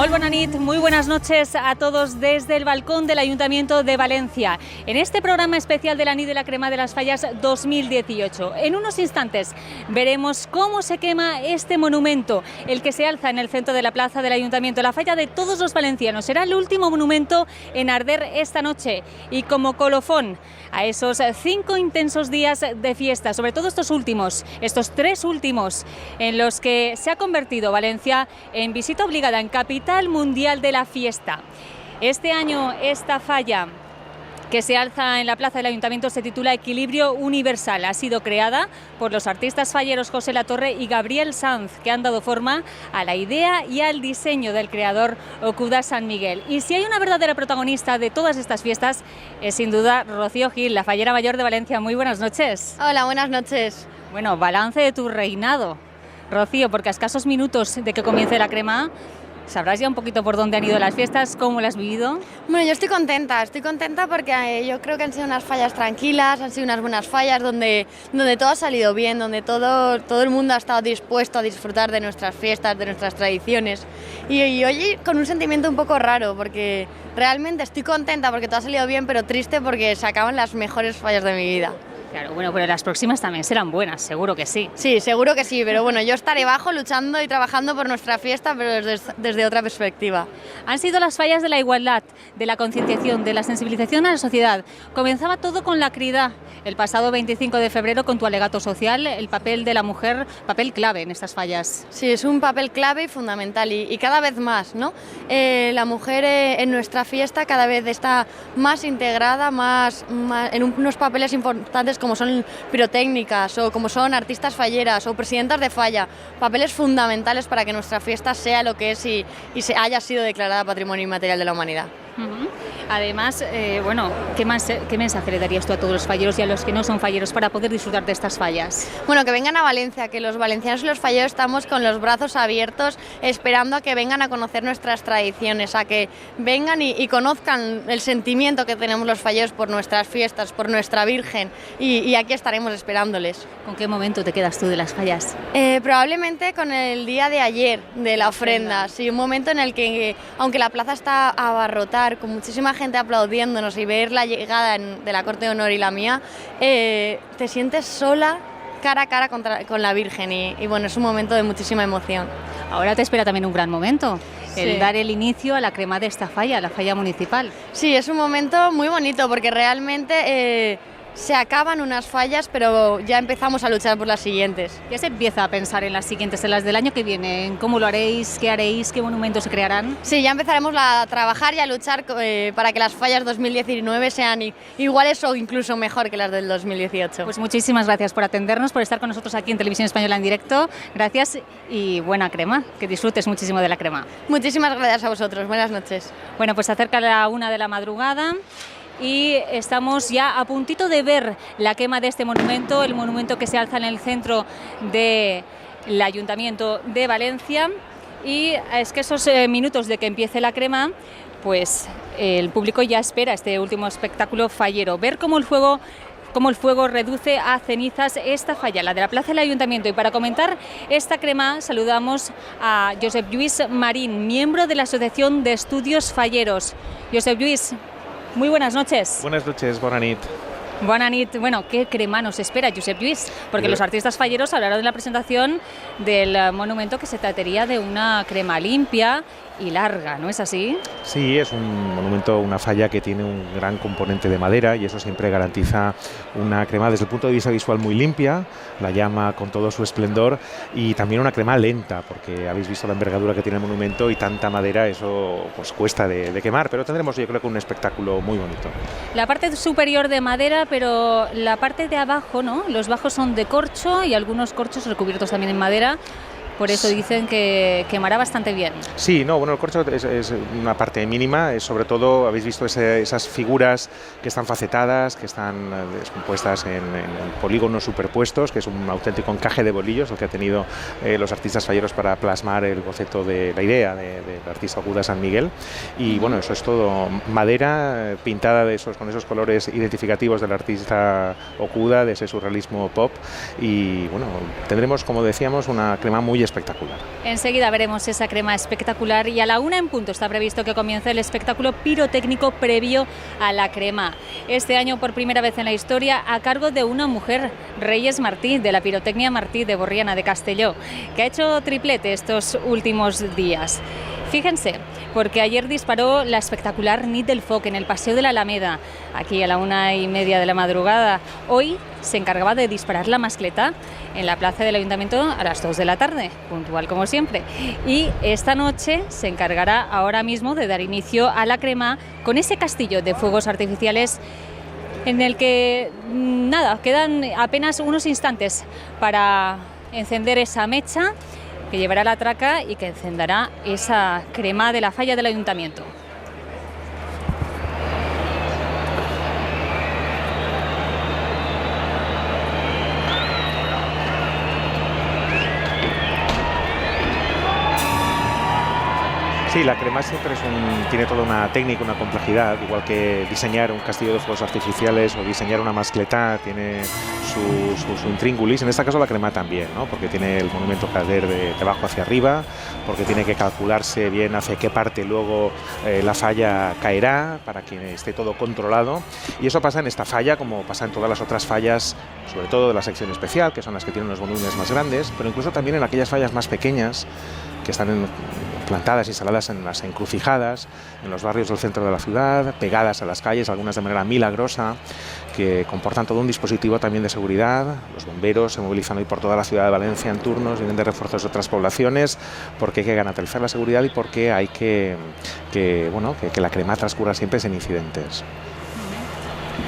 Molt bona nit, muy buenas noches a todos desde el balcón del Ayuntamiento de Valencia. En este programa especial de la Nit de la Crema de las Fallas 2018. En unos instantes veremos cómo se quema este monumento, el que se alza en el centro de la plaza del Ayuntamiento, la falla de todos los valencianos. Será el último monumento en arder esta noche y como colofón a esos 5 intensos días de fiesta, sobre todo estos 3 últimos, en los que se ha convertido Valencia en visita obligada, en capital mundial de la fiesta. Este año esta falla que se alza en la plaza del Ayuntamiento se titula Equilibrio Universal. Ha sido creada por los artistas falleros José Latorre y Gabriel Sanz, que han dado forma a la idea y al diseño del creador Okuda San Miguel. Y si hay una verdadera protagonista de todas estas fiestas, es sin duda Rocío Gil, la fallera mayor de Valencia. Muy buenas noches. Hola, buenas noches. Bueno, balance de tu reinado, Rocío, porque a escasos minutos de que comience la crema, ¿sabrás ya un poquito por dónde han ido las fiestas? ¿Cómo las has vivido? Bueno, yo estoy contenta porque yo creo que han sido unas fallas tranquilas, han sido unas buenas fallas donde todo ha salido bien, donde todo el mundo ha estado dispuesto a disfrutar de nuestras fiestas, de nuestras tradiciones. Y hoy con un sentimiento un poco raro, porque realmente estoy contenta porque todo ha salido bien, pero triste porque se acaban las mejores fallas de mi vida. Claro, bueno, pero las próximas también serán buenas, seguro que sí. Sí, seguro que sí, pero bueno, yo estaré bajo luchando y trabajando por nuestra fiesta, pero desde otra perspectiva. Han sido las fallas de la igualdad, de la concienciación, de la sensibilización a la sociedad. Comenzaba todo con la crida, el pasado 25 de febrero con tu alegato social, el papel de la mujer, papel clave en estas fallas. Sí, es un papel clave y fundamental y cada vez más, ¿no? La mujer en nuestra fiesta cada vez está más integrada, más en unos papeles importantes como son pirotécnicas o como son artistas falleras o presidentas de falla, papeles fundamentales para que nuestra fiesta sea lo que es y se haya sido declarada Patrimonio Inmaterial de la Humanidad. Además, bueno, ¿qué mensaje le darías tú a todos los falleros y a los que no son falleros para poder disfrutar de estas fallas? Bueno, que vengan a Valencia, que los valencianos y los falleros estamos con los brazos abiertos esperando a que vengan a conocer nuestras tradiciones, a que vengan y conozcan el sentimiento que tenemos los falleros por nuestras fiestas, por nuestra Virgen y aquí estaremos esperándoles. ¿Con qué momento te quedas tú de las fallas? Probablemente con el día de ayer de la ofrenda, sí, un momento en el que, aunque la plaza está a abarrotar, con muchísima gente aplaudiéndonos y ver la llegada de la Corte de Honor y la mía, te sientes sola, cara a cara con la Virgen y bueno, es un momento de muchísima emoción. Ahora te espera también un gran momento, el sí, dar el inicio a la crema de esta falla, la falla municipal. Sí, es un momento muy bonito porque realmente se acaban unas fallas, pero ya empezamos a luchar por las siguientes. Ya se empieza a pensar en las siguientes, en las del año que viene, en cómo lo haréis, qué monumentos se crearán. Sí, ya empezaremos a trabajar y a luchar para que las fallas 2019 sean iguales o incluso mejor que las del 2018. Pues muchísimas gracias por atendernos, por estar con nosotros aquí en Televisión Española en directo. Gracias y buena crema, que disfrutes muchísimo de la crema. Muchísimas gracias a vosotros, buenas noches. Bueno, pues se acerca la 1 de la madrugada y estamos ya a puntito de ver la quema de este monumento, el monumento que se alza en el centro del Ayuntamiento de Valencia, y a escasos minutos de que empiece la crema, pues el público ya espera este último espectáculo fallero, ver cómo el fuego reduce a cenizas esta falla, la de la plaza del Ayuntamiento. Y para comentar esta crema saludamos a Josep Lluís Marín, miembro de la Asociación de Estudios Falleros. Josep Lluís, muy buenas noches. Buenas noches, bona nit. Buena nit. Bueno, ¿qué crema nos espera, Josep Lluís? Porque los artistas falleros hablaron en la presentación del monumento que se trataría de una crema limpia y larga, ¿no es así? Sí, es un monumento, una falla que tiene un gran componente de madera y eso siempre garantiza una crema desde el punto de vista visual muy limpia, la llama con todo su esplendor y también una crema lenta, porque habéis visto la envergadura que tiene el monumento y tanta madera, eso pues cuesta de quemar, pero tendremos yo creo que un espectáculo muy bonito. La parte superior de madera, pero la parte de abajo, ¿no? Los bajos son de corcho y algunos corchos recubiertos también en madera. Por eso dicen que quemará bastante bien. Sí, no, bueno, el corcho es una parte mínima, es sobre todo, habéis visto esas figuras que están facetadas, que están descompuestas en polígonos superpuestos, que es un auténtico encaje de bolillos el que han tenido los artistas falleros para plasmar el boceto de la idea del artista Okuda San Miguel. Y bueno, eso es todo madera pintada con esos colores identificativos del artista Okuda, de ese surrealismo pop. Y bueno, tendremos, como decíamos, una crema muy espectacular. Enseguida veremos esa crema espectacular y a la 1 en punto está previsto que comience el espectáculo pirotécnico previo a la crema. Este año, por primera vez en la historia, a cargo de una mujer, Reyes Martí, de la Pirotecnia Martí de Borriana de Castelló, que ha hecho triplete estos últimos días. Fíjense, porque ayer disparó la espectacular Nit del Foc en el Paseo de la Alameda, aquí a la 1:30 de la madrugada. Hoy se encargaba de disparar la mascleta en la plaza del Ayuntamiento a las 2 de la tarde, puntual como siempre. Y esta noche se encargará ahora mismo de dar inicio a la crema con ese castillo de fuegos artificiales en el que, quedan apenas unos instantes para encender esa mecha que llevará la traca y que encenderá esa crema de la falla del Ayuntamiento. Sí, la crema siempre tiene toda una técnica, una complejidad, igual que diseñar un castillo de fuegos artificiales o diseñar una mascleta tiene su intríngulis. En este caso la crema también, ¿no? Porque tiene el monumento caer de abajo hacia arriba, porque tiene que calcularse bien hacia qué parte luego la falla caerá para que esté todo controlado. Y eso pasa en esta falla como pasa en todas las otras fallas, sobre todo de la sección especial, que son las que tienen los volúmenes más grandes, pero incluso también en aquellas fallas más pequeñas que están plantadas, instaladas en las encrucijadas, en los barrios del centro de la ciudad, pegadas a las calles, algunas de manera milagrosa, que comportan todo un dispositivo también de seguridad. Los bomberos se movilizan hoy por toda la ciudad de Valencia en turnos, vienen de refuerzos de otras poblaciones, porque hay que garantizar la seguridad y porque hay que la crema transcurra siempre sin incidentes.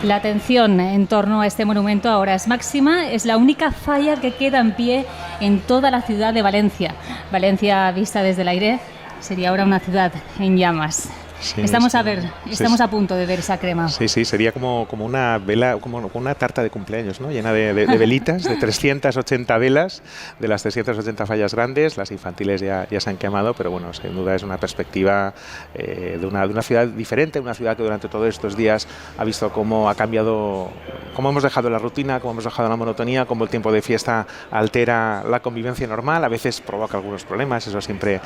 La atención en torno a este monumento ahora es máxima. Es la única falla que queda en pie en toda la ciudad de Valencia. Valencia vista desde el aire sería ahora una ciudad en llamas. Sí, estamos sí. A punto de ver esa crema. Sí, sería como una vela, como una tarta de cumpleaños, ¿no? Llena de velitas, de 380 velas, de las 380 fallas grandes. Las infantiles ya se han quemado, pero bueno, sin duda es una perspectiva de una ciudad diferente, una ciudad que durante todos estos días ha visto cómo ha cambiado, cómo hemos dejado la rutina, cómo hemos dejado la monotonía, cómo el tiempo de fiesta altera la convivencia normal, a veces provoca algunos problemas, eso siempre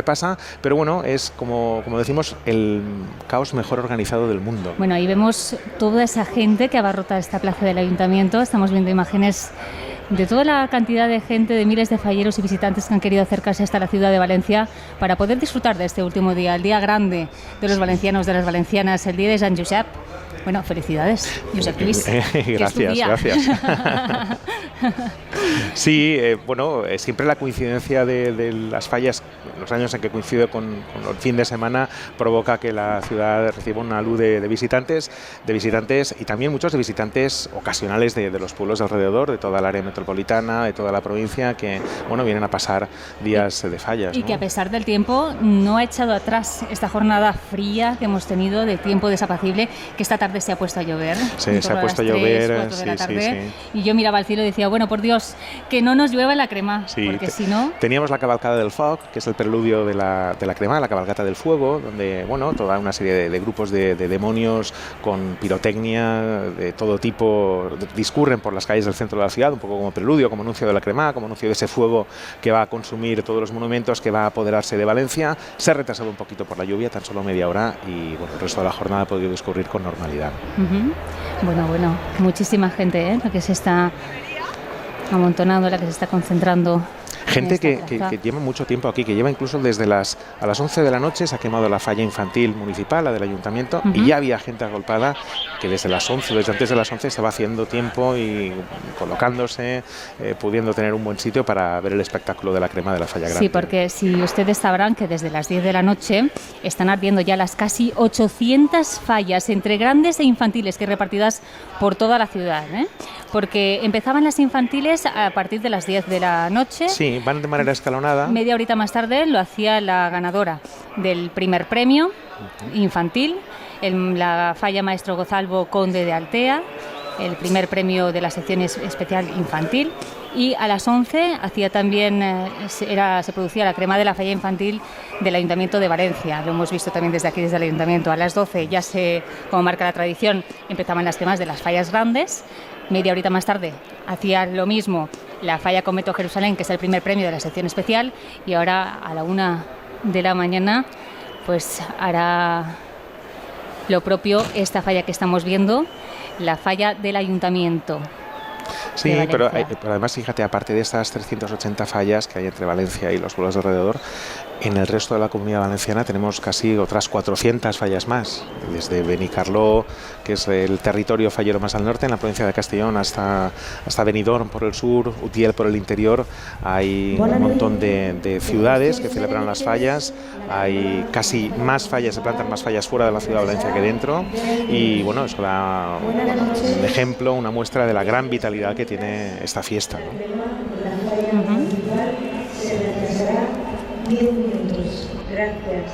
pasa, pero bueno, es como decimos, el caos mejor organizado del mundo. Bueno, ahí vemos toda esa gente que abarrota esta plaza del Ayuntamiento. Estamos viendo imágenes de toda la cantidad de gente, de miles de falleros y visitantes que han querido acercarse hasta la ciudad de Valencia para poder disfrutar de este último día, el día grande de los valencianos, de las valencianas, el día de Sant Josep. Bueno, felicidades, Josep Lluís. Gracias. Sí, siempre la coincidencia de las fallas, los años en que coincide con el fin de semana, provoca que la ciudad reciba una luz de visitantes y también muchos de visitantes ocasionales de los pueblos alrededor, de toda el área metropolitana, de toda la provincia, que vienen a pasar días de fallas. Y que a pesar del tiempo no ha echado atrás esta jornada fría que hemos tenido, de tiempo desapacible, que esta tarde se ha puesto a llover. Sí, se ha puesto a llover. Sí. Y yo miraba al cielo y decía, bueno, por Dios, que no nos llueva la crema, porque si no... Teníamos la cabalgada del Foc, que es el preludio de la crema, la cabalgata del fuego, donde, toda una serie de grupos de demonios con pirotecnia de todo tipo discurren por las calles del centro de la ciudad, un poco como preludio, como anuncio de la crema, como anuncio de ese fuego que va a consumir todos los monumentos, que va a apoderarse de Valencia. Se ha retrasado un poquito por la lluvia, tan solo media hora, y el resto de la jornada ha podido discurrir con normalidad. Bueno, muchísima gente, la que se está amontonando, la que se está concentrando. Gente que lleva mucho tiempo aquí, que lleva incluso desde a las 11 de la noche se ha quemado la falla infantil municipal, la del ayuntamiento, y ya había gente agolpada que desde antes de las 11 estaba haciendo tiempo y colocándose, pudiendo tener un buen sitio para ver el espectáculo de la crema de la falla grande. Sí, porque si ustedes sabrán que desde las 10 de la noche están ardiendo ya las casi 800 fallas entre grandes e infantiles que repartidas por toda la ciudad, porque empezaban las infantiles a partir de las 10 de la noche. Sí, van de manera escalonada. Media horita más tarde lo hacía la ganadora del primer premio infantil, la falla Maestro Gozalvo Conde de Altea, el primer premio de la sección especial infantil, y a las 11 hacía también se producía la crema de la falla infantil del Ayuntamiento de Valencia. Lo hemos visto también desde aquí, desde el Ayuntamiento. A las 12 ya como marca la tradición, empezaban las cremas de las fallas grandes. Media horita más tarde hacía lo mismo la falla Cometo Jerusalén, que es el primer premio de la sección especial, y ahora a la 1 de la mañana pues hará lo propio esta falla que estamos viendo, la falla del Ayuntamiento. Sí, pero además fíjate, aparte de estas 380 fallas que hay entre Valencia y los pueblos de alrededor, en el resto de la Comunidad Valenciana tenemos casi otras 400 fallas más, desde Benicarló, que es el territorio fallero más al norte, en la provincia de Castellón, hasta Benidorm por el sur, Utiel por el interior. Hay un montón de ciudades que celebran las fallas, hay casi más fallas, se plantan más fallas fuera de la ciudad de Valencia que dentro, y bueno, eso da un ejemplo, una muestra de la gran vitalidad que tiene esta fiesta, ¿no? 10 minutos. Gracias.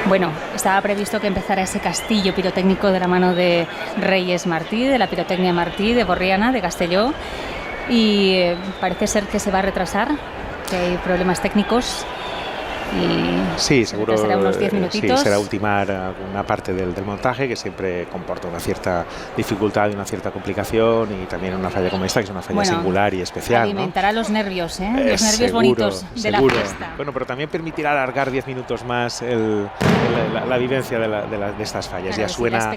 Bueno, estaba previsto que empezara ese castillo pirotécnico de la mano de Reyes Martí, de la pirotecnia Martí, de Borriana, de Castelló, y parece ser que se va a retrasar, que hay problemas técnicos. Y sí, seguro será unos 10 minutitos. Sí, será ultimar alguna parte del montaje, que siempre comporta una cierta dificultad y una cierta complicación, y también una falla como esta, que es una falla singular y especial, alimentará, ¿no?, los nervios, los nervios seguro, bonitos de seguro. La fiesta. Bueno, pero también permitirá alargar 10 minutos más la vivencia de estas fallas. Claro, ya suena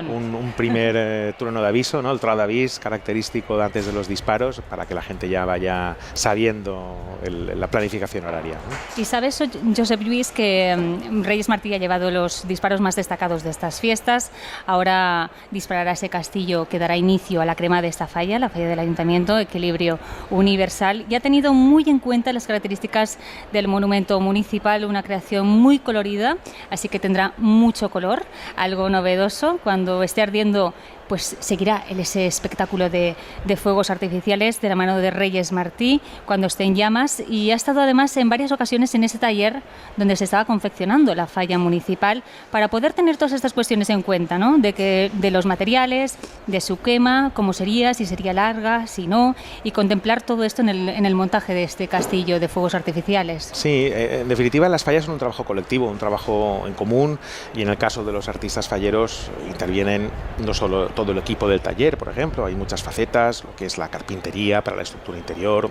un primer trueno de aviso, ¿no? El tro d'avís característico de antes de los disparos, para que la gente ya vaya sabiendo la planificación horaria, ¿no? Y sabes, Josep Lluís, que Reyes Martí ha llevado los disparos más destacados de estas fiestas. Ahora disparará ese castillo que dará inicio a la crema de esta falla, la falla del Ayuntamiento, equilibrio universal, y ha tenido muy en cuenta las características del monumento municipal, una creación muy colorida, así que tendrá mucho color, algo novedoso. Cuando esté ardiendo, pues seguirá ese espectáculo de fuegos artificiales de la mano de Reyes Martí cuando esté en llamas, y ha estado además en varias ocasiones en ese taller donde se estaba confeccionando la falla municipal, para poder tener todas estas cuestiones en cuenta, ¿no? De los materiales, de su quema, cómo sería, si sería larga, si no, y contemplar todo esto en el montaje de este castillo de fuegos artificiales. Sí, en definitiva las fallas son un trabajo colectivo, un trabajo en común, y en el caso de los artistas falleros intervienen no solo todo el equipo del taller, por ejemplo, hay muchas facetas, lo que es la carpintería para la estructura interior,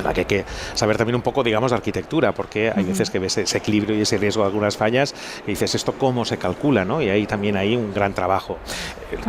la que hay que saber también un poco, digamos, de arquitectura, porque hay veces que ves ese equilibrio y ese riesgo de algunas fallas y dices, ¿esto cómo se calcula?, ¿no? Y ahí también hay un gran trabajo.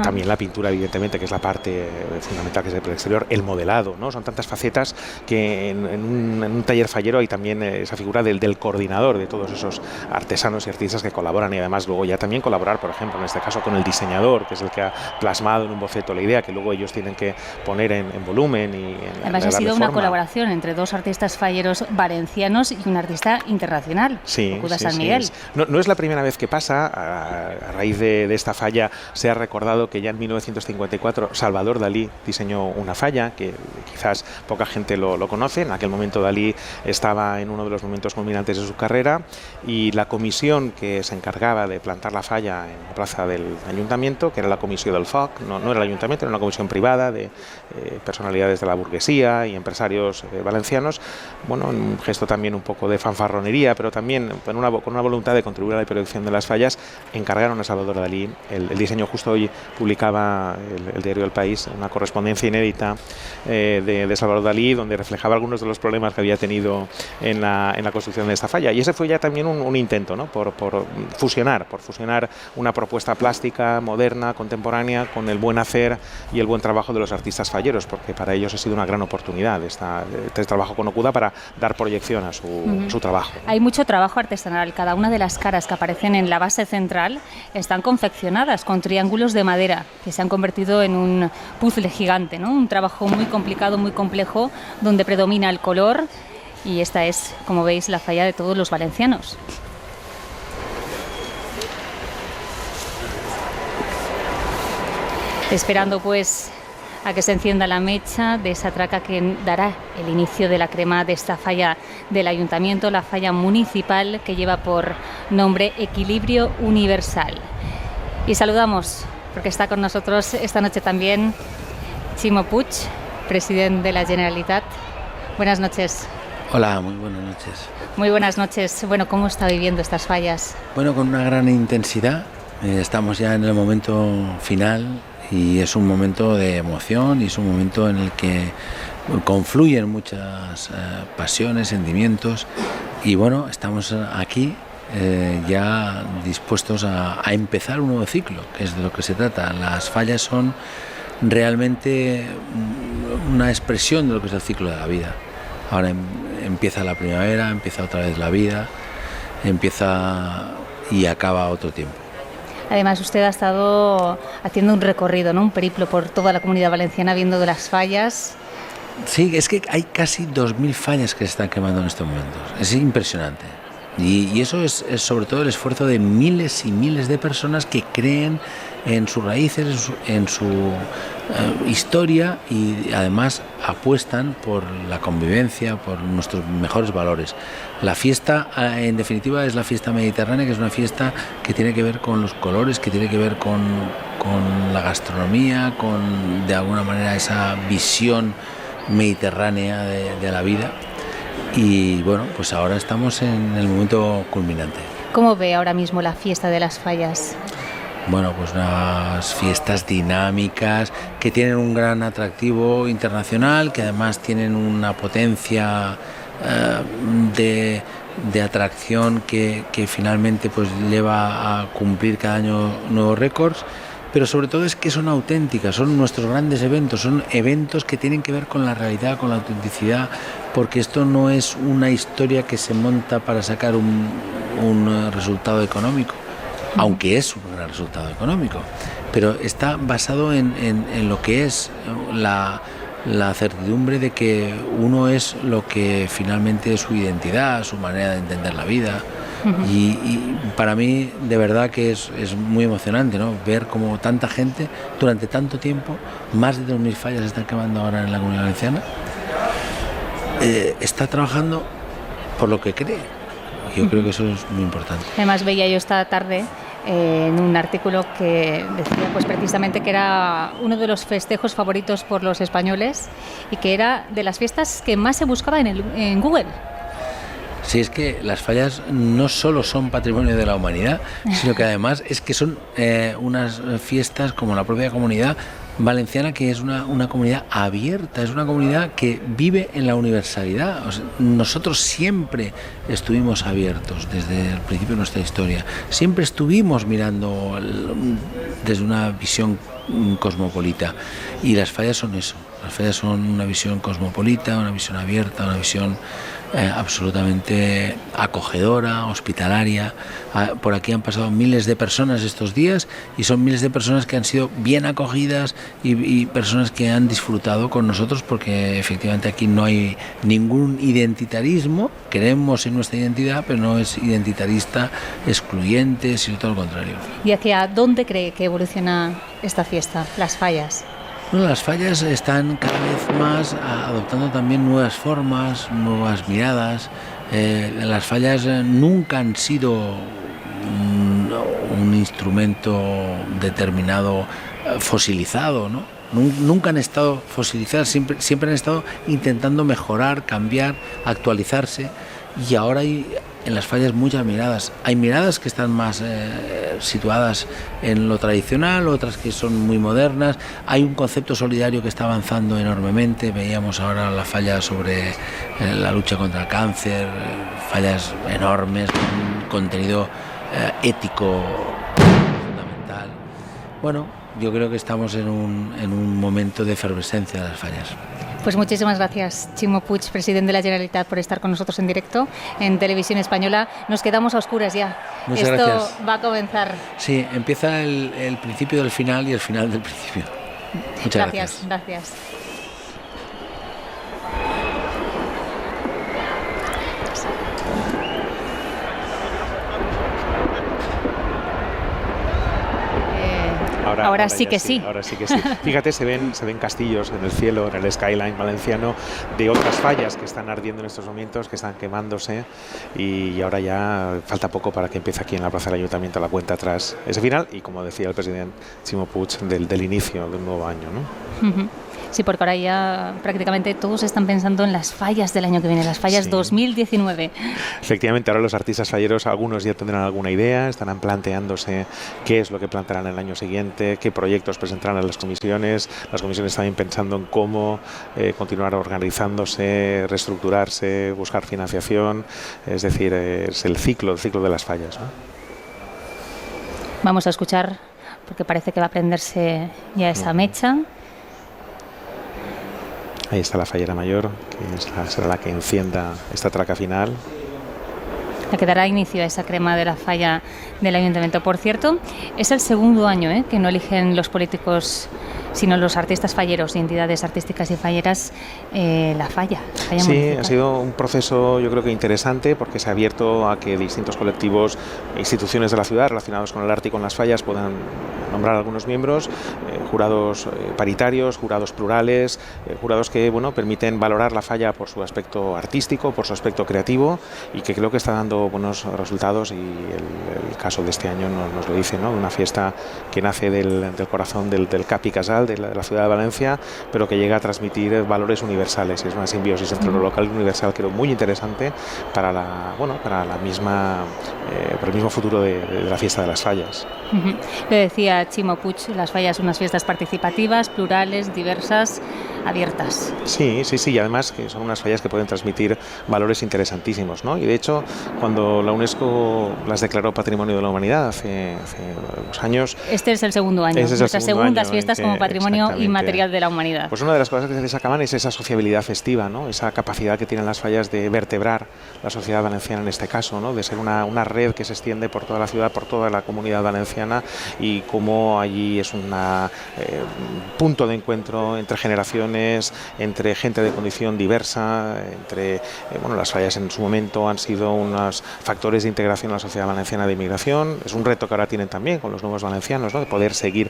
También la pintura, evidentemente, que es la parte fundamental, que es el exterior, el modelado, ¿no? Son tantas facetas que en un taller fallero hay también esa figura del coordinador, de todos esos artesanos y artistas que colaboran, y además luego ya también colaborar, por ejemplo, en este caso con el diseñador, que es el que ha plasmado en un boceto la idea, que luego ellos tienen que poner en volumen. Y además ha sido una colaboración entre dos artistas falleros valencianos y un artista internacional, San Miguel. No es la primera vez que pasa. A raíz de esta falla se ha recordado que ya en 1954 Salvador Dalí diseñó una falla que quizás poca gente lo conoce. En aquel momento Dalí estaba en uno de los momentos culminantes de su carrera, y la comisión que se encargaba de plantar la falla en la plaza del Ayuntamiento, que era la Comisión del Foc, no era el Ayuntamiento, era una comisión privada de personalidades de la burguesía y empresarios valencianos, bueno, un gesto también un poco de fanfarronería, pero también con una voluntad de contribuir a la protección de las fallas, encargaron a Salvador Dalí el diseño. Justo hoy publicaba el diario El País una correspondencia inédita de Salvador Dalí, donde reflejaba algunos de los problemas que había tenido en la construcción de esta falla, y ese fue ya también un intento, ¿no?, por fusionar una propuesta plástica, moderna, contemporánea, con el buen hacer y el buen trabajo de los artistas falleros, porque para ellos ha sido una gran oportunidad este trabajo con Ocuda para dar proyección a su trabajo. Hay mucho trabajo artesanal. Cada una de las caras que aparecen en la base central están confeccionadas con triángulos de madera que se han convertido en un puzzle gigante, ¿no? Un trabajo muy complicado, muy complejo, donde predomina el color, y esta es, como veis, la falla de todos los valencianos. Esperando pues a que se encienda la mecha de esa traca que dará el inicio de la crema de esta falla del Ayuntamiento, la falla municipal, que lleva por nombre Equilibrio Universal. Y saludamos, porque está con nosotros esta noche también Ximo Puig, presidente de la Generalitat. Buenas noches. Hola, muy buenas noches. Muy buenas noches. Bueno, ¿cómo está viviendo estas fallas? Bueno, con una gran intensidad. Estamos ya en el momento final y es un momento de emoción y es un momento en el que confluyen muchas pasiones, sentimientos y bueno, estamos aquí ya dispuestos a empezar un nuevo ciclo, que es de lo que se trata. Las fallas son realmente una expresión de lo que es el ciclo de la vida. Ahora empieza la primavera, empieza otra vez la vida, empieza y acaba otro tiempo. Además, usted ha estado haciendo un recorrido, ¿no? Un periplo por toda la Comunidad Valenciana viendo de las fallas. Sí, es que hay casi 2.000 fallas que se están quemando en estos momentos. Es impresionante. Y eso es sobre todo el esfuerzo de miles y miles de personas que creen en sus raíces, en su historia y además apuestan por la convivencia, por nuestros mejores valores. La fiesta, en definitiva, es la fiesta mediterránea, que es una fiesta que tiene que ver con los colores, que tiene que ver con la gastronomía, con de alguna manera esa visión mediterránea de la vida. Y bueno, pues ahora estamos en el momento culminante. ¿Cómo ve ahora mismo la fiesta de las fallas? Bueno, pues unas fiestas dinámicas que tienen un gran atractivo internacional, que además tienen una potencia de atracción que finalmente pues lleva a cumplir cada año nuevos récords. Pero sobre todo es que son auténticas, son nuestros grandes eventos, son eventos que tienen que ver con la realidad, con la autenticidad, porque esto no es una historia que se monta para sacar un resultado económico, aunque es un gran resultado económico, pero está basado en lo que es la certidumbre de que uno es lo que finalmente es su identidad, su manera de entender la vida. Y para mí de verdad que es muy emocionante, ¿no? Ver cómo tanta gente durante tanto tiempo, más de 2.000 fallas se están quemando ahora en la Comunidad Valenciana, está trabajando por lo que cree. Yo creo que eso es muy importante. Además veía yo esta tarde en un artículo que decía pues precisamente que era uno de los festejos favoritos por los españoles y que era de las fiestas que más se buscaba en Google. Sí, es que las fallas no solo son patrimonio de la humanidad, sino que además es que son unas fiestas como la propia Comunidad Valenciana, que es una comunidad abierta, es una comunidad que vive en la universalidad. O sea, nosotros siempre estuvimos abiertos desde el principio de nuestra historia, siempre estuvimos mirando desde una visión cosmopolita y las fallas son eso. Las fallas son una visión cosmopolita, una visión abierta, una visión absolutamente acogedora, hospitalaria. Por aquí han pasado miles de personas estos días y son miles de personas que han sido bien acogidas y personas que han disfrutado con nosotros, porque efectivamente aquí no hay ningún identitarismo. Creemos en nuestra identidad, pero no es identitarista, excluyente, sino todo lo contrario. ¿Y hacia dónde cree que evoluciona esta fiesta, las fallas? Bueno, las fallas están cada vez más adoptando también nuevas formas, nuevas miradas. Las fallas nunca han sido un instrumento determinado fosilizado, ¿no? Nunca han estado fosilizadas, siempre han estado intentando mejorar, cambiar, actualizarse, y ahora hay en las fallas muchas miradas. Hay miradas que están más situadas en lo tradicional, otras que son muy modernas. Hay un concepto solidario que está avanzando enormemente. Veíamos ahora la falla sobre la lucha contra el cáncer, fallas enormes, con contenido ético fundamental. Bueno, yo creo que estamos en un momento de efervescencia de las fallas. Pues muchísimas gracias, Ximo Puig, presidente de la Generalitat, por estar con nosotros en directo en Televisión Española. Nos quedamos a oscuras ya. Muchas Esto gracias. Va a comenzar. Sí, empieza el principio del final y el final del principio. Muchas gracias. Gracias. Ahora sí ya que sí. Ahora sí que sí. Fíjate, se ven castillos en el cielo, en el skyline valenciano, de otras fallas que están ardiendo en estos momentos, que están quemándose, y ahora ya falta poco para que empiece aquí en la Plaza del Ayuntamiento la cuenta atrás, ese final, y como decía el presidente Ximo Puig, del inicio de un nuevo año, ¿no? Sí, porque ahora ya prácticamente todos están pensando en las fallas del año que viene, las fallas 2019. Efectivamente, ahora los artistas falleros, algunos ya tendrán alguna idea, estarán planteándose qué es lo que plantearán el año siguiente, qué proyectos presentarán a las comisiones también pensando en cómo continuar organizándose, reestructurarse, buscar financiación, es decir, es el ciclo de las fallas, ¿no? Vamos a escuchar, porque parece que va a prenderse ya esa mecha. Ahí está la fallera mayor, que será la que encienda esta traca final. La que dará inicio a esa crema de la falla del Ayuntamiento. Por cierto, es el segundo año que no eligen los políticos, sino los artistas falleros y entidades artísticas y falleras la falla sí, municipal. Ha sido un proceso, yo creo que interesante, porque se ha abierto a que distintos colectivos e instituciones de la ciudad relacionados con el arte y con las fallas puedan nombrar algunos miembros, jurados paritarios, jurados plurales, jurados que permiten valorar la falla por su aspecto artístico, por su aspecto creativo, y que creo que está dando buenos resultados, y el caso de este año nos lo dice, ¿no? Una fiesta que nace del corazón del Cap i Casal, de la ciudad de Valencia, pero que llega a transmitir valores universales, y es una simbiosis entre lo local y lo universal, creo muy interesante para el mismo futuro de la fiesta de las fallas. Lo decía Ximo Puig, las fallas son unas fiestas participativas, plurales, diversas, abiertas. Sí, y además que son unas fallas que pueden transmitir valores interesantísimos, ¿no? Y de hecho, cuando la UNESCO las declaró Patrimonio de la Humanidad hace unos años... Este es el segundo año, nuestras segundas fiestas como Patrimonio Inmaterial de la Humanidad. Pues una de las cosas que se destacaban es esa sociabilidad festiva, ¿no? Esa capacidad que tienen las fallas de vertebrar la sociedad valenciana en este caso, ¿no? De ser una red que se extiende por toda la ciudad, por toda la comunidad valenciana, y cómo allí es un punto de encuentro entre generaciones, entre gente de condición diversa, las fallas en su momento han sido unos factores de integración a la sociedad valenciana de inmigración. Es un reto que ahora tienen también con los nuevos valencianos, ¿no? De poder seguir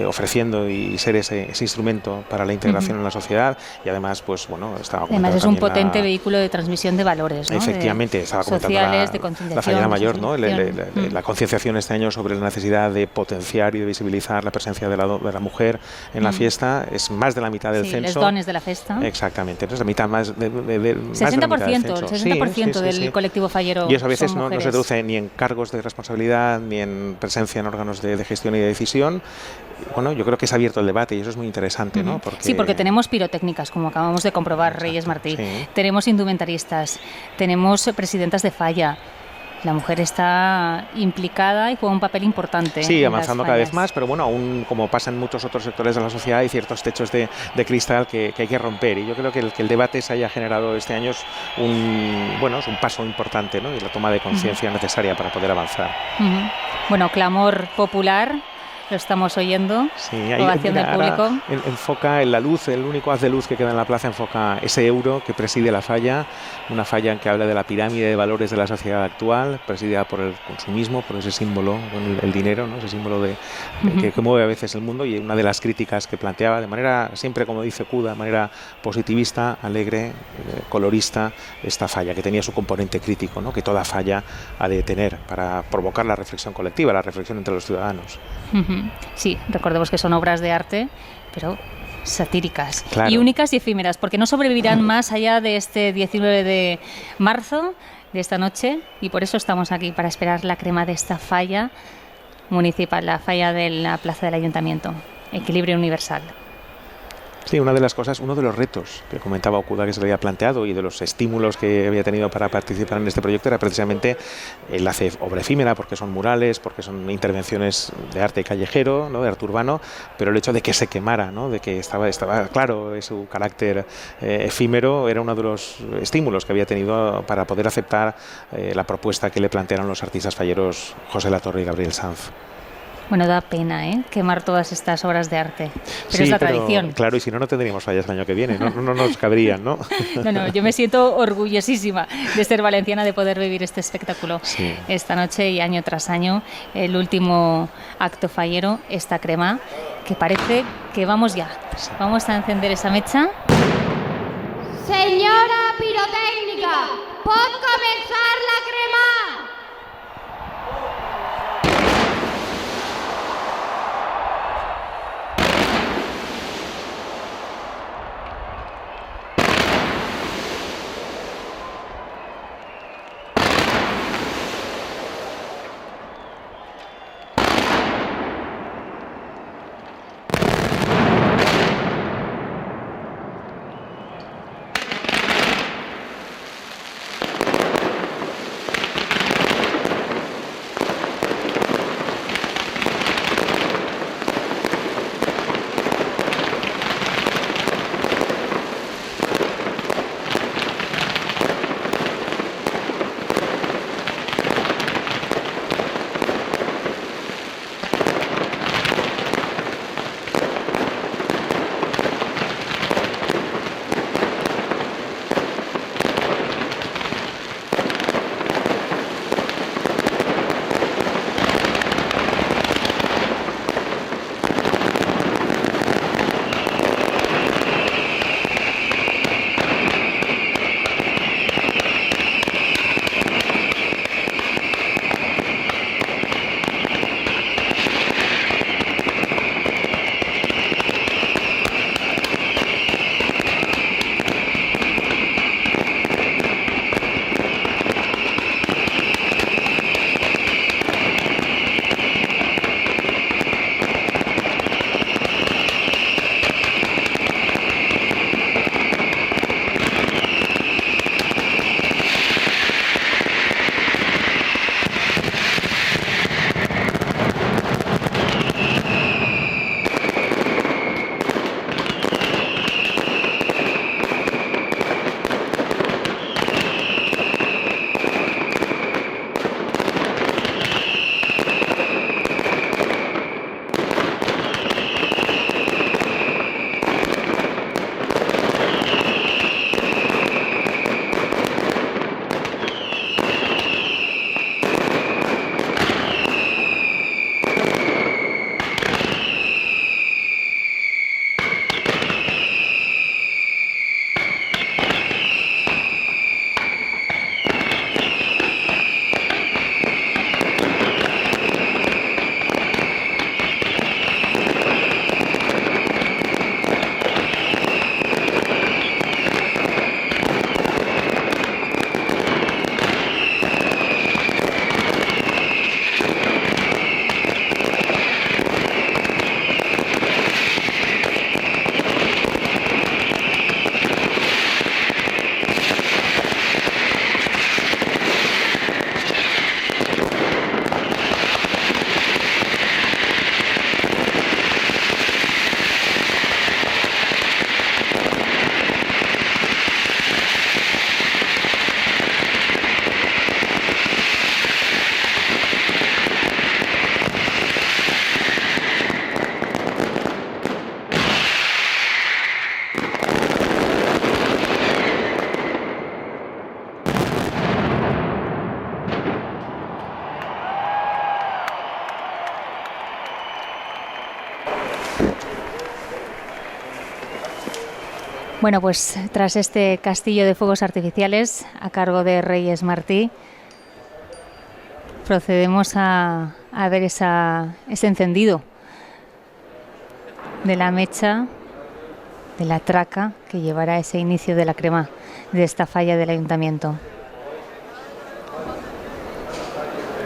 ofreciendo y ser ese instrumento para la integración en la sociedad, y además además es un potente vehículo de transmisión de valores, ¿no? Efectivamente, estaba comentando sociales, de concienciación, la fallera mayor, ¿no? La concienciación este año sobre la necesidad de potenciar y de visibilizar la presencia de la mujer en la fiesta. Es más de la mitad del censo. Los dones de la fiesta. Exactamente, entonces la mitad más de 60%, el 60% del colectivo fallero. Y eso a veces no se traduce ni en cargos de responsabilidad, ni en presencia en órganos de gestión y de decisión. Yo creo que se ha abierto el debate, y eso es muy interesante, ¿no? Porque tenemos pirotécnicas, como acabamos de comprobar. Exacto, Reyes Martí. Sí. Tenemos indumentaristas, tenemos presidentas de falla. La mujer está implicada y juega un papel importante. Sí, avanzando cada vez más, pero aún como pasa en muchos otros sectores de la sociedad, hay ciertos techos de cristal que hay que romper, y yo creo que el debate se haya generado este año es un paso importante, ¿no? Y la toma de conciencia necesaria para poder avanzar. Clamor popular. Lo estamos oyendo, sí, ovación del público. Enfoca en la luz, el único haz de luz que queda en la plaza enfoca ese euro que preside la falla, una falla en que habla de la pirámide de valores de la sociedad actual, presidida por el consumismo, por ese símbolo, el dinero, ¿no? Ese símbolo que mueve a veces el mundo, y una de las críticas que planteaba de manera, siempre como dice Cuda, de manera positivista, alegre, colorista, esta falla, que tenía su componente crítico, ¿no? Que toda falla ha de tener para provocar la reflexión colectiva, la reflexión entre los ciudadanos. Sí, recordemos que son obras de arte, pero satíricas, claro, y únicas y efímeras, porque no sobrevivirán más allá de este 19 de marzo, de esta noche, y por eso estamos aquí, para esperar la crema de esta falla municipal, la falla de la plaza del Ayuntamiento. Equilibrio universal. Sí, uno de los retos que comentaba Okuda que se le había planteado, y de los estímulos que había tenido para participar en este proyecto, era precisamente el hacer obra efímera, porque son murales, porque son intervenciones de arte callejero, ¿no? De arte urbano, pero el hecho de que se quemara, ¿no? De que estaba claro su carácter efímero, era uno de los estímulos que había tenido para poder aceptar la propuesta que le plantearon los artistas falleros José Latorre y Gabriel Sanz. Bueno, da pena, ¿eh?, quemar todas estas obras de arte, pero Sí, es la tradición. Claro, y si no, no tendríamos fallas el año que viene, no nos cabrían, ¿no? No, yo me siento orgullosísima de ser valenciana, de poder vivir este espectáculo Sí. esta noche y año tras año. El último acto fallero, esta crema, que parece que vamos ya. Vamos a encender esa mecha. Senyora pirotècnica, pot començar la crema! Bueno, pues tras este castillo de fuegos artificiales a cargo de Reyes Martí, procedemos a ver ese encendido de la mecha, de la traca que llevará a ese inicio de la crema de esta falla del ayuntamiento.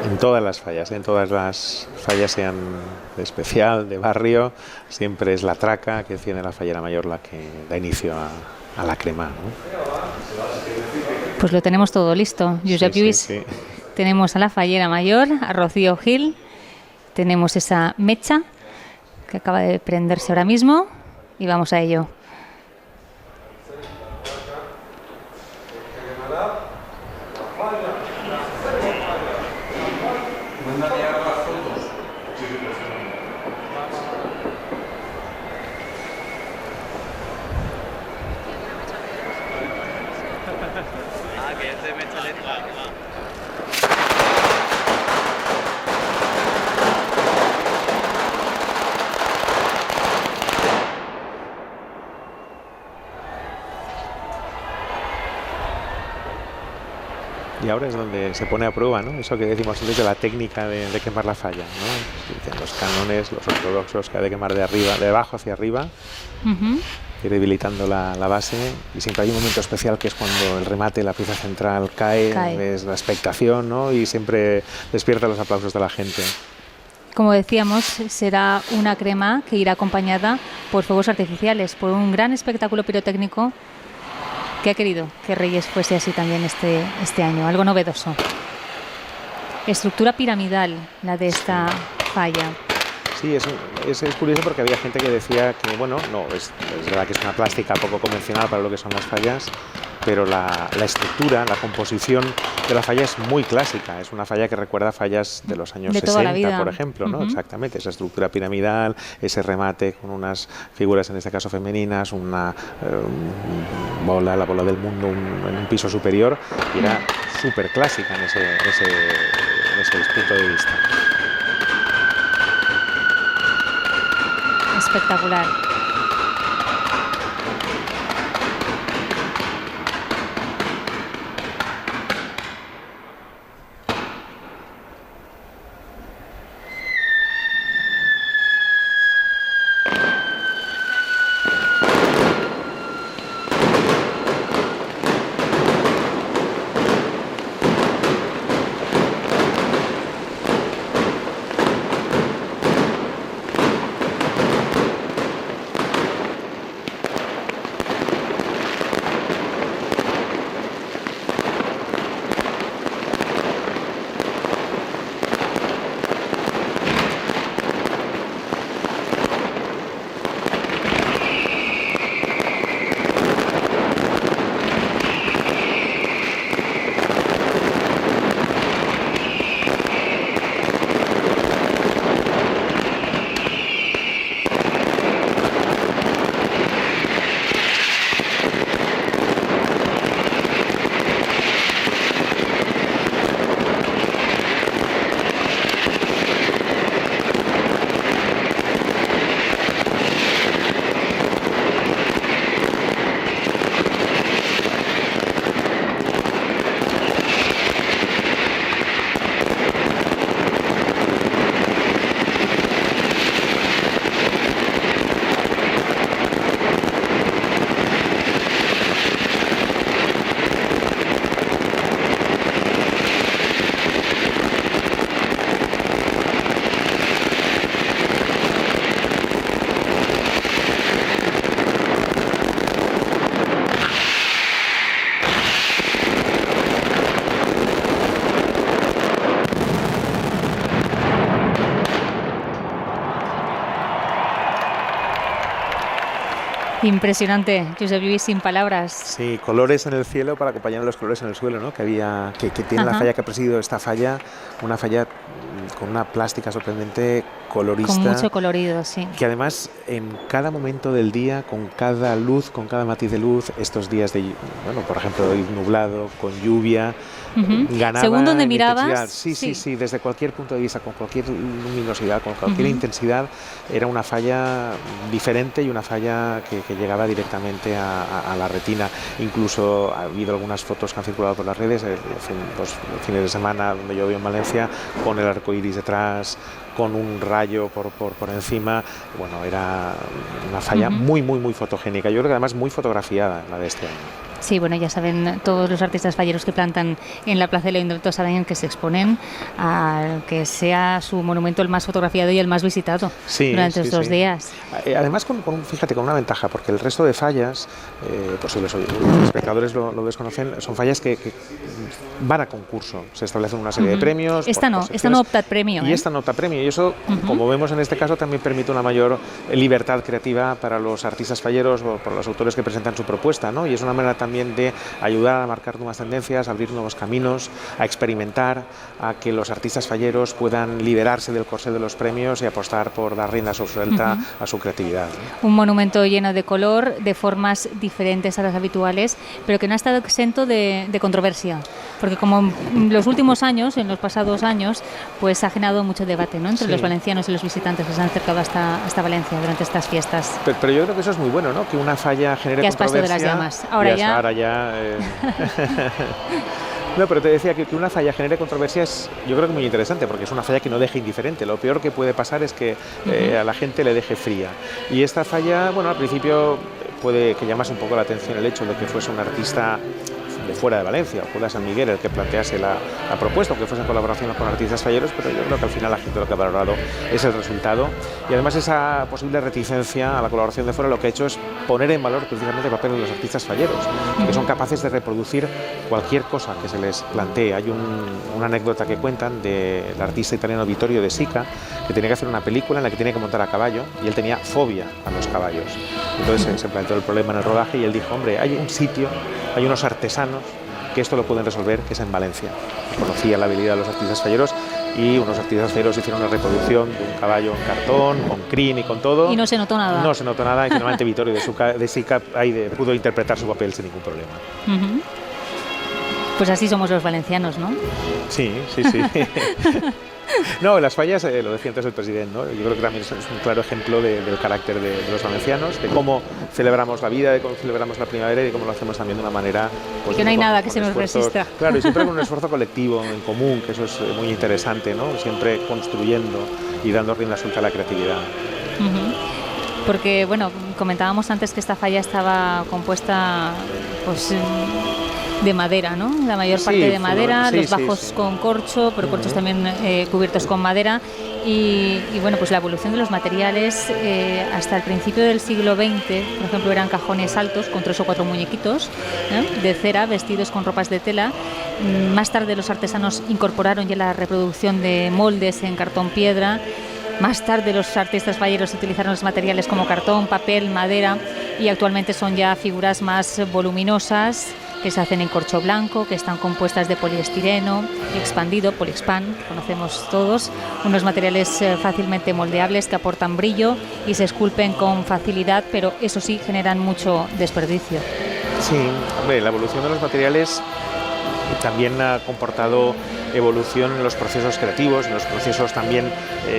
En todas las fallas, sean de especial, de barrio, siempre es la traca que enciende la fallera mayor la que da inicio a la crema, ¿no? Pues lo tenemos todo listo, Josep Lluís. Sí. Tenemos a la fallera mayor, a Rocío Gil, tenemos esa mecha que acaba de prenderse ahora mismo y vamos a ello. ahora es donde se pone a prueba, ¿no? Eso que decimos antes de la técnica de quemar la falla, ¿no? Dicen los cánones, los ortodoxos, que hay de quemar de abajo hacia arriba, ir debilitando la base, y siempre hay un momento especial que es cuando el remate, la pieza central cae. Es la expectación, ¿no? Y siempre despierta los aplausos de la gente. Como decíamos, será una crema que irá acompañada por fuegos artificiales, por un gran espectáculo pirotécnico que ha querido que Reyes fuese así también este año, algo novedoso. Estructura piramidal, la de esta falla. Sí, es curioso porque había gente que decía que, bueno, no, es verdad que es una plástica poco convencional para lo que son las fallas, pero la estructura, la composición de la falla es muy clásica. Es una falla que recuerda fallas de los años 60, por ejemplo, ¿no? Exactamente, esa estructura piramidal, ese remate con unas figuras, en este caso femeninas, una bola, la bola del mundo en un piso superior, y era súper clásica en ese punto de vista. Espectacular. Impresionante, Josep Lluís, sin palabras. Sí, colores en el cielo para acompañar a los colores en el suelo, ¿no? Que tiene la falla que ha presidido esta falla, una falla con una plástica sorprendente, colorista. Con mucho colorido, sí. Que además en cada momento del día, con cada luz, con cada matiz de luz, estos días de, bueno, por ejemplo, hoy nublado, con lluvia, ganaba. Según donde mirabas. Sí, desde cualquier punto de vista, con cualquier luminosidad, con cualquier intensidad, era una falla diferente y una falla que llegaba directamente a la retina. Incluso ha habido algunas fotos que han circulado por las redes, los fines de semana donde yo vivo en Valencia, con el arco iris detrás, con un rayo por encima. Bueno, era una falla muy fotogénica. Yo creo que además muy fotografiada la de este año. Sí, bueno, ya saben todos los artistas falleros que plantan en la Plaza del Ayuntamiento, saben que se exponen a que sea su monumento el más fotografiado y el más visitado durante estos días. Además, fíjate, con una ventaja, porque el resto de fallas, pues si los espectadores lo desconocen, son fallas que van a concurso. Se establecen una serie de premios. Esta no opta a premio. Y esta no opta a premio. Y eso, como vemos en este caso, también permite una mayor libertad creativa para los artistas falleros o para los autores que presentan su propuesta, ¿no? Y es una manera también de ayudar a marcar nuevas tendencias, a abrir nuevos caminos, a experimentar, a que los artistas falleros puedan liberarse del corsé de los premios y apostar por dar rienda suelta a su creatividad, ¿no? Un monumento lleno de color, de formas diferentes a las habituales, pero que no ha estado exento de controversia, porque como en los últimos años, en los pasados años, pues ha generado mucho debate, ¿no?, entre los valencianos y los visitantes que se han acercado hasta Valencia durante estas fiestas. Pero yo creo que eso es muy bueno, ¿no?, que una falla genere controversia. Ya has paso de las llamas. Ahora ya No, pero te decía que una falla genere controversias, yo creo que muy interesante, porque es una falla que no deja indiferente. Lo peor que puede pasar es que a la gente le deje fría. Y esta falla, bueno, al principio puede que llamase un poco la atención el hecho de que fuese un artista de fuera de Valencia, o fuera de San Miguel, el que plantease la propuesta, o que fuese en colaboración con artistas falleros, pero yo creo que al final la gente lo que ha valorado es el resultado, y además esa posible reticencia a la colaboración de fuera lo que ha hecho es poner en valor precisamente el papel de los artistas falleros, que son capaces de reproducir cualquier cosa que se les plantee. Hay una anécdota que cuentan del artista italiano Vittorio De Sica, que tenía que hacer una película en la que tenía que montar a caballo, y él tenía fobia a los caballos. Entonces se planteó el problema en el rodaje y él dijo, hombre, hay un sitio, hay unos artesanos que esto lo pueden resolver, que es en Valencia. Conocía la habilidad de los artistas falleros y unos artistas falleros hicieron una reproducción de un caballo en cartón, con crin y con todo. Y no se notó nada. No se notó nada, y finalmente Vittorio De Sica pudo interpretar su papel sin ningún problema. Pues así somos los valencianos, ¿no? Sí. No, las fallas, lo decía antes el presidente, ¿no? Yo creo que también es un claro ejemplo del carácter de los valencianos, de cómo celebramos la vida, de cómo celebramos la primavera y de cómo lo hacemos también de una manera... Pues, que no hay nada que se nos resista. Claro, y siempre con un esfuerzo colectivo, en común, que eso es muy interesante, ¿no? Siempre construyendo y dando rienda suelta a la creatividad. Porque, bueno, comentábamos antes que esta falla estaba compuesta, pues... de madera, ¿no? La mayor parte de madera, los bajos con corcho, pero corchos también cubiertos con madera. Y bueno, pues la evolución de los materiales hasta el principio del siglo XX, por ejemplo, eran cajones altos con 3 o 4 muñequitos de cera vestidos con ropas de tela. Más tarde los artesanos incorporaron ya la reproducción de moldes en cartón piedra. Más tarde los artistas falleros utilizaron los materiales como cartón, papel, madera, y actualmente son ya figuras más voluminosas que se hacen en corcho blanco, que están compuestas de poliestireno expandido, Polixpan, conocemos todos, unos materiales fácilmente moldeables que aportan brillo y se esculpen con facilidad, pero eso sí, generan mucho desperdicio. Sí, hombre, la evolución de los materiales también ha comportado evolución en los procesos creativos, en los procesos también,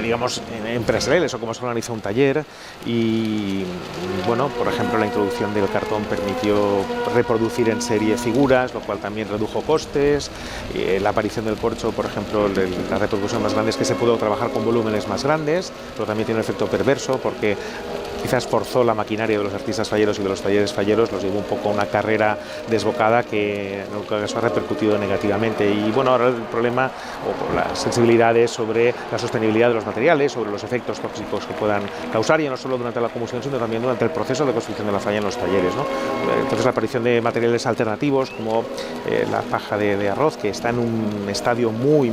digamos, empresariales, o cómo se organiza un taller. Y bueno, por ejemplo, la introducción del cartón permitió reproducir en serie figuras, lo cual también redujo costes. La aparición del corcho, por ejemplo, la reproducción más grande es que se pudo trabajar con volúmenes más grandes, pero también tiene un efecto perverso porque quizás forzó la maquinaria de los artistas falleros y de los talleres falleros, los llevó un poco a una carrera desbocada que en algún caso ha repercutido negativamente. Y bueno, ahora el problema o las sensibilidades sobre la sostenibilidad de los materiales, sobre los efectos tóxicos que puedan causar, y no solo durante la combustión, sino también durante el proceso de construcción de la falla en los talleres, ¿no? Entonces la aparición de materiales alternativos como la paja de arroz, que está en un estadio muy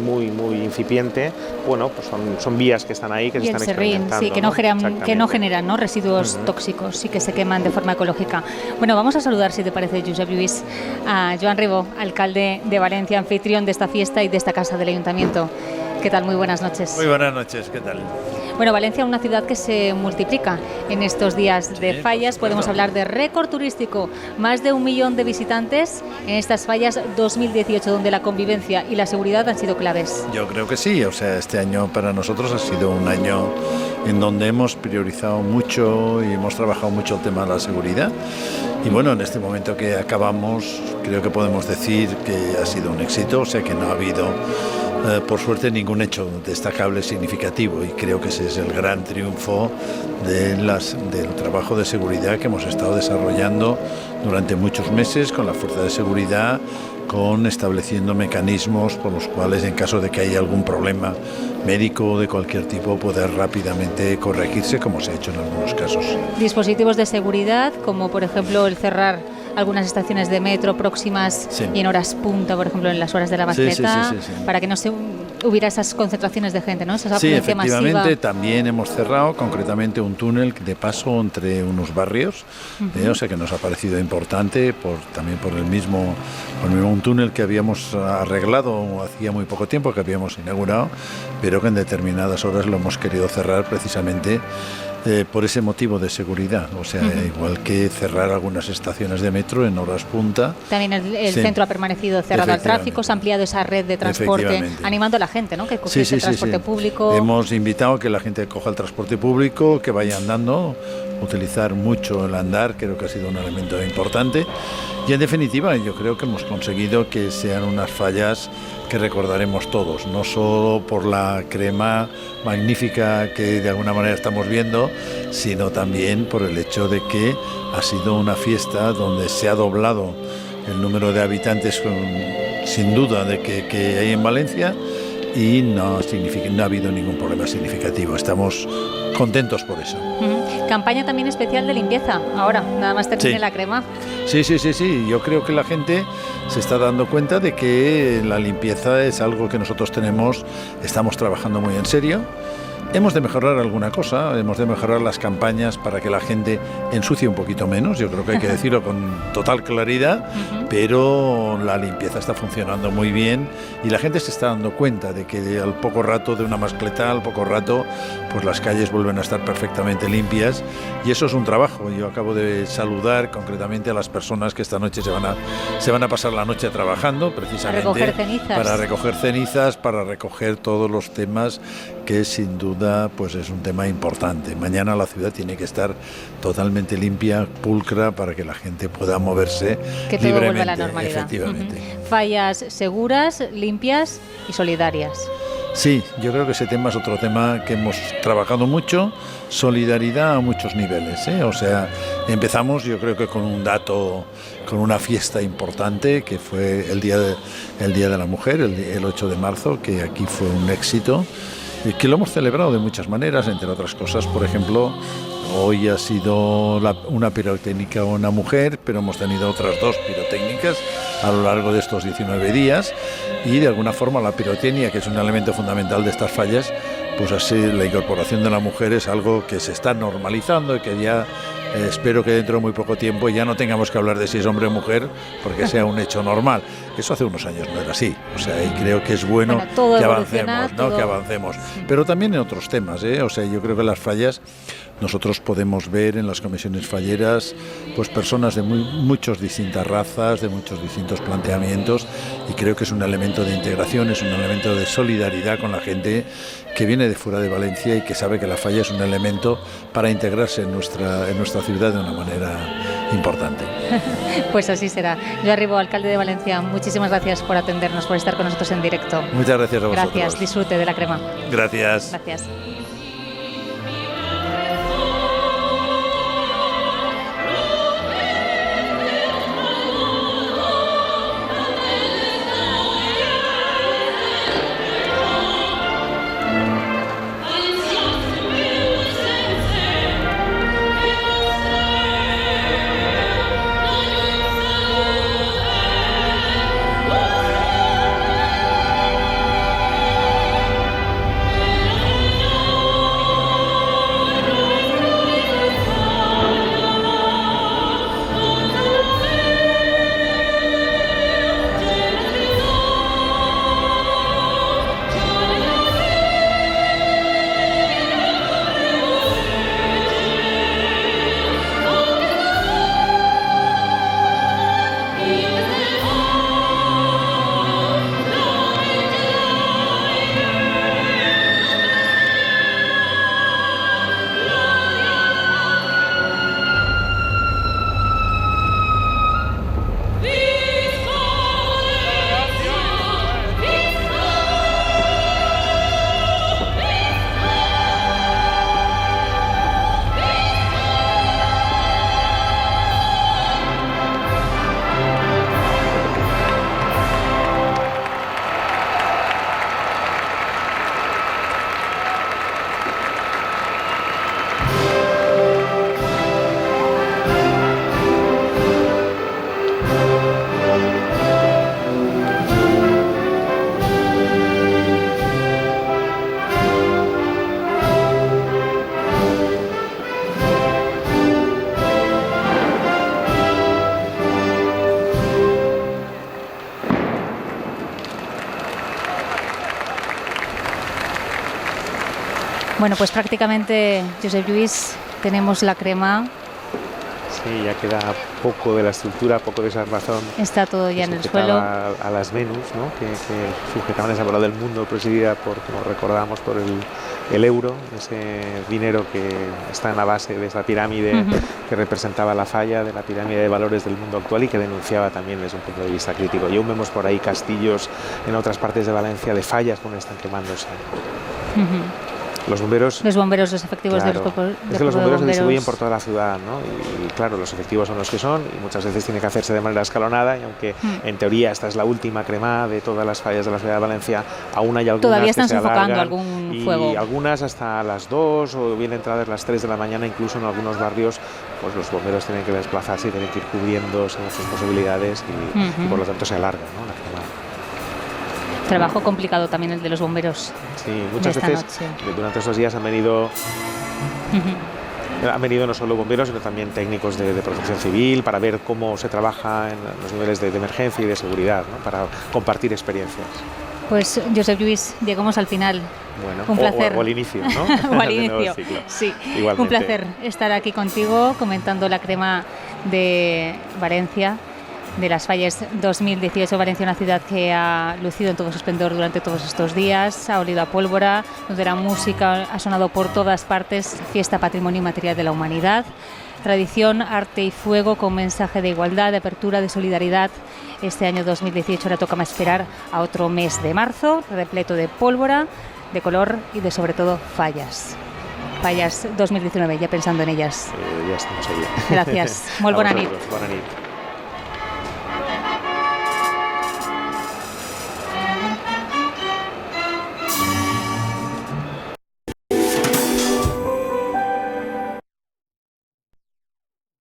incipiente, bueno, pues son vías que están ahí, que se están experimentando. Sí, que no generan, ¿no? Residuos tóxicos y que se queman de forma ecológica. Bueno, vamos a saludar, si te parece, Josep Lluís, a Joan Ribó, alcalde de Valencia, anfitrión de esta fiesta y de esta casa del Ayuntamiento. ¿Qué tal? Muy buenas noches. Muy buenas noches, ¿qué tal? Bueno, Valencia, una ciudad que se multiplica en estos días de fallas. Podemos hablar de récord turístico, más de 1 millón de visitantes en estas fallas 2018, donde la convivencia y la seguridad han sido claves. Yo creo que sí, o sea, este año para nosotros ha sido un año en donde hemos priorizado mucho y hemos trabajado mucho el tema de la seguridad. Y bueno, en este momento que acabamos, creo que podemos decir que ha sido un éxito, o sea que no ha habido, por suerte, ningún hecho destacable significativo, y creo que ese es el gran triunfo del trabajo de seguridad que hemos estado desarrollando durante muchos meses con la fuerza de seguridad, con estableciendo mecanismos por los cuales, en caso de que haya algún problema médico o de cualquier tipo, poder rápidamente corregirse, como se ha hecho en algunos casos. Dispositivos de seguridad, como por ejemplo el cerrar algunas estaciones de metro próximas y en horas punta, por ejemplo en las horas de la Bacleta, para que no se hubiera esas concentraciones de gente, ¿no? Esa afluencia efectivamente, masiva. También hemos cerrado concretamente un túnel de paso entre unos barrios, o sea que nos ha parecido importante, también por el mismo un túnel que habíamos arreglado hacía muy poco tiempo, que habíamos inaugurado, pero que en determinadas horas lo hemos querido cerrar precisamente por ese motivo de seguridad, o sea, igual que cerrar algunas estaciones de metro en horas punta. También el centro ha permanecido cerrado al tráfico, se ha ampliado esa red de transporte, animando a la gente, ¿no?, que cogiese el transporte público. Hemos invitado a que la gente coja el transporte público, que vaya andando, utilizar mucho el andar, creo que ha sido un elemento importante. Y en definitiva, yo creo que hemos conseguido que sean unas fallas que recordaremos todos, no solo por la crema magnífica que de alguna manera estamos viendo, sino también por el hecho de que ha sido una fiesta donde se ha doblado el número de habitantes sin duda de que hay en Valencia, y no ha habido ningún problema significativo. Estamos contentos por eso. Campaña también especial de limpieza, ahora, nada más termine la crema. Sí. Yo creo que la gente se está dando cuenta de que la limpieza es algo que nosotros estamos trabajando muy en serio. Hemos de mejorar alguna cosa, hemos de mejorar las campañas para que la gente ensucie un poquito menos, yo creo que hay que decirlo con total claridad, pero la limpieza está funcionando muy bien y la gente se está dando cuenta de que al poco rato de una mascleta, al poco rato, pues las calles vuelven a estar perfectamente limpias, y eso es un trabajo. Yo acabo de saludar concretamente a las personas que esta noche se van a pasar la noche trabajando, precisamente para recoger cenizas, para recoger todos los temas que sin duda pues es un tema importante. Mañana la ciudad tiene que estar totalmente limpia, pulcra, para que la gente pueda moverse que todo libremente. Vuelva a la normalidad. Efectivamente. Fallas seguras, limpias y solidarias. Sí, yo creo que ese tema es otro tema que hemos trabajado mucho, solidaridad a muchos niveles, ¿eh? O sea, empezamos yo creo que con un dato, con una fiesta importante que fue el Día de la Mujer, el 8 de marzo, que aquí fue un éxito, y que lo hemos celebrado de muchas maneras, entre otras cosas, por ejemplo, hoy ha sido una pirotécnica una mujer, pero hemos tenido otras 2 pirotécnicas a lo largo de estos 19 días, y de alguna forma la pirotecnia, que es un elemento fundamental de estas fallas, pues así la incorporación de la mujer es algo que se está normalizando y que ya espero que dentro de muy poco tiempo ya no tengamos que hablar de si es hombre o mujer, porque sea un hecho normal. Eso hace unos años no era así, o sea, y creo que es bueno que avancemos, ¿no? Que avancemos. Pero también en otros temas, o sea, yo creo que las fallas, nosotros podemos ver en las comisiones falleras pues personas de muchas distintas razas, de muchos distintos planteamientos, y creo que es un elemento de integración, es un elemento de solidaridad con la gente que viene de fuera de Valencia y que sabe que la falla es un elemento para integrarse en nuestra ciudad de una manera importante. Pues así será. Yo Arribo, alcalde de Valencia, muchísimas gracias por atendernos, por estar con nosotros en directo. Muchas gracias a vosotros. Gracias, disfrute de la crema. Gracias. Gracias. Bueno, pues prácticamente, Josep Lluís, tenemos la crema Sí, ya queda poco de la estructura, poco de esa razón. Está todo ya en el suelo. A las Venus, ¿no? que sujetaban esa bola del mundo presidida por, como recordábamos, por el euro, ese dinero que está en la base de esa pirámide que representaba la falla de la pirámide de valores del mundo actual y que denunciaba también desde un punto de vista crítico. Y aún vemos por ahí castillos en otras partes de Valencia de fallas donde están quemándose. Los bomberos, los efectivos claro, del cuerpo, es que los bomberos se distribuyen por toda la ciudad, ¿no? Y claro, los efectivos son los que son y muchas veces tiene que hacerse de manera escalonada y aunque en teoría esta es la última cremada de todas las fallas de la ciudad de Valencia, aún hay algunas todavía están que se sofocando alargan algún fuego. Y algunas hasta las 2 o bien entradas las 3 de la mañana, incluso en algunos barrios pues los bomberos tienen que desplazarse y tienen que ir cubriendo según sus posibilidades y por lo tanto se alarga, ¿no? La cremada. Trabajo complicado también el de los bomberos. Sí, muchas veces durante estos días han venido no solo bomberos, sino también técnicos de protección civil para ver cómo se trabaja en los niveles de emergencia y de seguridad, ¿no? Para compartir experiencias. Pues Josep Lluís, llegamos al final. Bueno, un placer. O al inicio, ¿no? O al inicio, sí. Igualmente. Un placer estar aquí contigo comentando la crema de Valencia, de las fallas 2018. Valencia, una ciudad que ha lucido en todo su esplendor durante todos estos días, ha olido a pólvora, donde la música ha sonado por todas partes, fiesta patrimonio inmaterial de la humanidad, tradición, arte y fuego con mensaje de igualdad, de apertura, de solidaridad. Este año 2018 ahora toca más esperar a otro mes de marzo, repleto de pólvora, de color y de sobre todo fallas. Fallas 2019, ya pensando en ellas. Ya estamos ahí. Gracias. Molt bona nit. Bona nit.